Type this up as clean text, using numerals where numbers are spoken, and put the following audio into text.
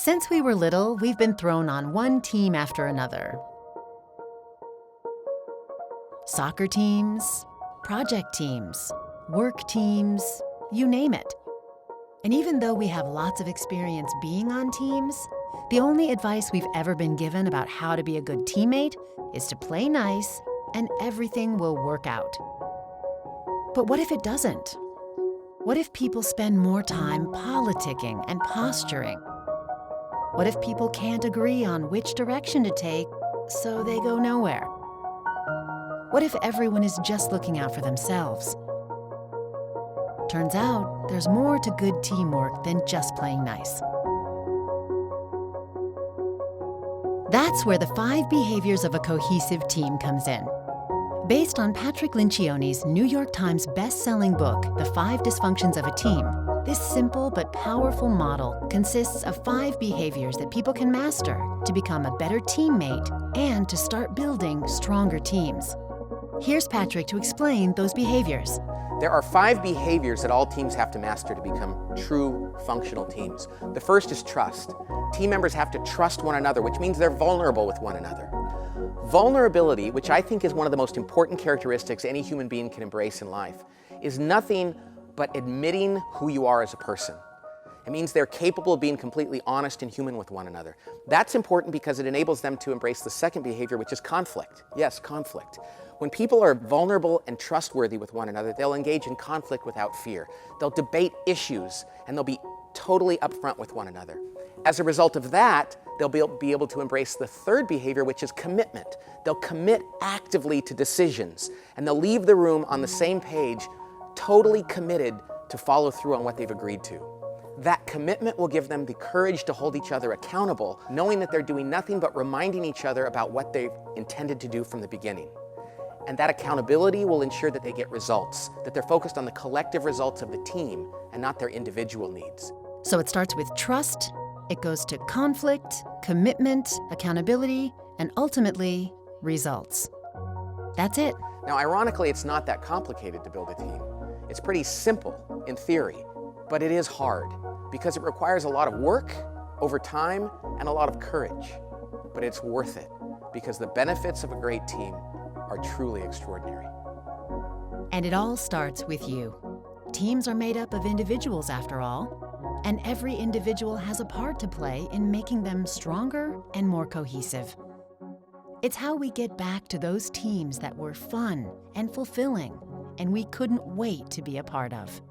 Since we were little, we've been thrown on one team after another. Soccer teams, project teams, work teams, you name it. And even though we have lots of experience being on teams, the only advice we've ever been given about how to be a good teammate is to play nice and everything will work out. But what if it doesn't? What if people spend more time politicking and posturing? What if people can't agree on which direction to take, so they go nowhere? What if everyone is just looking out for themselves? Turns out, there's more to good teamwork than just playing nice. That's where the 5 behaviors of a cohesive team comes in. Based on Patrick Lencioni's New York Times best-selling book, The 5 Dysfunctions of a Team, this simple but powerful model consists of 5 behaviors that people can master to become a better teammate and to start building stronger teams. Here's Patrick to explain those behaviors. There are 5 behaviors that all teams have to master to become true functional teams. The first is trust. Team members have to trust one another, which means they're vulnerable with one another. Vulnerability, which I think is one of the most important characteristics any human being can embrace in life, is nothing but admitting who you are as a person. It means they're capable of being completely honest and human with one another. That's important because it enables them to embrace the second behavior, which is conflict. Yes, conflict. When people are vulnerable and trustworthy with one another, they'll engage in conflict without fear. They'll debate issues, and they'll be totally upfront with one another. As a result of that, they'll be able to embrace the third behavior, which is commitment. They'll commit actively to decisions, and they'll leave the room on the same page, totally committed to follow through on what they've agreed to. That commitment will give them the courage to hold each other accountable, knowing that they're doing nothing but reminding each other about what they've intended to do from the beginning. And that accountability will ensure that they get results, that they're focused on the collective results of the team and not their individual needs. So it starts with trust, it goes to conflict, commitment, accountability, and ultimately, results. That's it. Now, ironically, it's not that complicated to build a team. It's pretty simple in theory, but it is hard because it requires a lot of work over time and a lot of courage. But it's worth it because the benefits of a great team are truly extraordinary. And it all starts with you. Teams are made up of individuals after all, and every individual has a part to play in making them stronger and more cohesive. It's how we get back to those teams that were fun and fulfilling, and we couldn't wait to be a part of.